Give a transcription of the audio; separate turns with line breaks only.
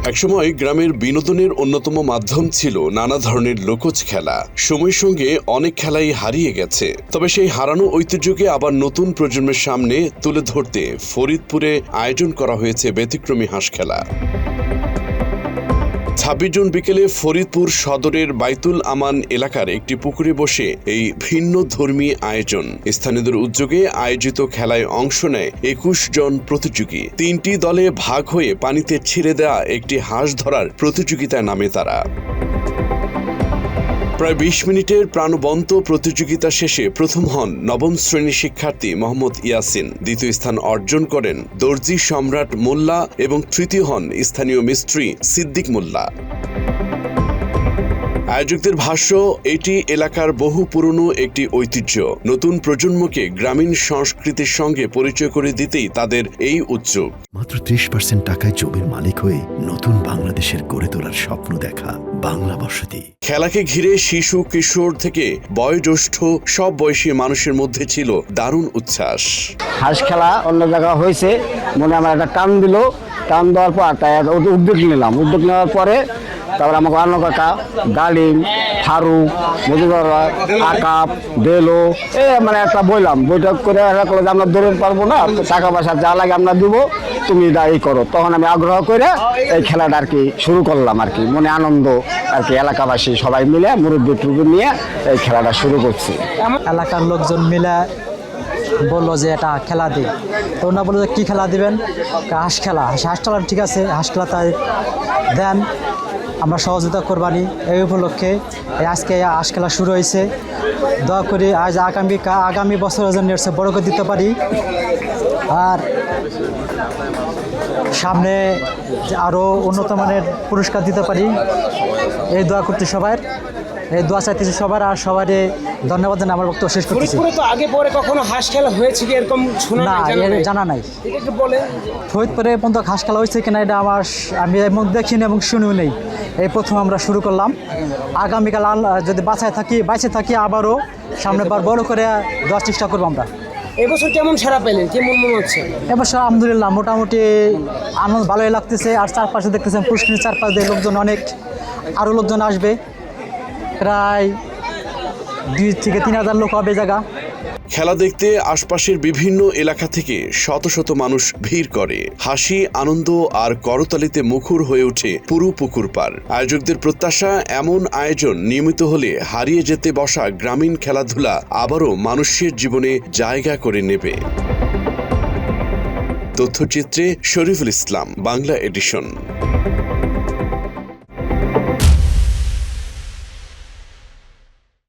একসময় গ্রামের বিনোদনের অন্যতম মাধ্যম ছিল নানা ধরনের লোকজ খেলা। সময়ের সঙ্গে অনেক খেলাই হারিয়ে গেছে, তবে সেই হারানো ঐতিহ্যকে আবার নতুন প্রজন্মের সামনে তুলে ধরতে ফরিদপুরে আয়োজন করা হয়েছে ব্যতিক্রমী হাঁস খেলা। 26 জুন বিকেলে ফরিদপুর সদরের বাইতুল আমান এলাকার একটি পুকুরে বসে এই ভিন্ন ধর্মী আয়োজন। স্থানীয়দের উদ্যোগে আয়োজিত খেলায় অংশ নেয় 21 জন প্রতিযোগী। 3টি দলে ভাগ হয়ে পানিতে ছেড়ে দেওয়া একটি হাঁস ধরার প্রতিযোগিতায় নামে তারা। প্রায় 20 মিনিটের প্রাণবন্ত প্রতিযোগিতা শেষে প্রথম হন নবম শ্রেণীর শিক্ষার্থী মোহাম্মদ ইয়াসিন, দ্বিতীয় স্থান অর্জন করেন দর্জি সম্রাট মোল্লা এবং তৃতীয় হন স্থানীয় মিস্ত্রি সিদ্দিক মোল্লা। আয়োজকদের ভাষ্য, এটি এলাকার বহু পুরনো একটি ঐতিহ্য। নতুন প্রজন্মকে গ্রামীণ সংস্কৃতির সঙ্গে পরিচয় করে দিতেই তাদের এই উদ্যোগ।
মাত্র 30% টাকায় জমির মালিক হয়ে নতুন বাংলাদেশের গড়ে তোলার স্বপ্ন দেখা বাংলা বসতি।
খেলাকে ঘিরে শিশু কিশোর থেকে বয়োজ্যেষ্ঠ সব বয়সী মানুষের মধ্যে ছিল দারুণ উচ্ছ্বাস।
হাঁস খেলা অন্য জায়গায় হয়েছে, মনে আমার একটা টান দিল, টান দেওয়ার পর তাই উদ্যোগ নিলাম। উদ্যোগ নেওয়ার পরে তারপর আমাকে অন্য কাকা, ডালিম, ফারুক, মজুদর, আকাপ, দেলো মানে একটা বইলাম। বৈঠক করে যে আমরা ধরে পারবো না, টাকা পয়সা যা লাগে আমরা দিব, তুমি এই করো। তখন আমি আগ্রহ করে এই খেলাটা আর কি শুরু করলাম আর কি। মনে আনন্দ আর কি, এলাকাবাসী সবাই মিলে মুরব্বী টুরব্বি নিয়ে এই খেলাটা শুরু করছি।
এলাকার লোকজন মিলে বললো যে এটা খেলা দিই, তো ওনারা বললো যে কী খেলা দিবেন? হাঁস খেলা। হাঁস খেলা ঠিক আছে, হাঁস খেলা তাই দেন, আমরা সহযোগিতা করবানি। এই উপলক্ষে আজকে হাঁস খেলা শুরু হয়েছে। দয়া করি আজ আগামী বছরের জন্য বড় করে দিতে পারি, আর সামনে আরও উন্নত মানের পুরস্কার দিতে পারি, এই দোয়া করতে সবার, এই দোয়া চাইতেছি সবার। আর সবারই ধন্যবাদ জানাই আমার বক্তব্য শেষ করতেছি।
তো আগে পরে কখনো হাঁস খেলা হয়েছে কি এরকম
না, জানা নাই। ফরিদপুরে পর্যন্ত হাঁস খেলা হয়েছে কিনা এটা আমি দেখিনি এবং শুনিও নেই। এই প্রথম আমরা শুরু করলাম। আগামীকাল যদি বাঁচে থাকি আবারও সামনেবার বড় করে দেওয়ার চেষ্টা করবো আমরা।
এবছর কেমন সারা পেলেন, কেমন মনে হচ্ছে?
এবছর আলহামদুলিল্লাহ মোটামুটি আনন্দ ভালোই লাগতেছে। আর চারপাশে দেখতেছেন পুষ্করিণীর চারপাশ দিয়ে লোকজন অনেক, আরও লোকজন আসবে, প্রায় 2 থেকে 3 হাজার লোক হবে জায়গা।
খেলা দেখতে আশপাশের বিভিন্ন এলাকা থেকে শত শত মানুষ ভিড় করে। হাসি, আনন্দ আর করতালিতে মুখর হয়ে ওঠে পুরো পুকুর পার। আয়োজকদের প্রত্যাশা, এমন আয়োজন নিয়মিত হলে হারিয়ে যেতে বসা গ্রামীণ খেলাধুলা আবারও মানুষের জীবনে জায়গা করে নেবে। তথ্যচিত্রে শরীফুল ইসলাম, বাংলা এডিশন।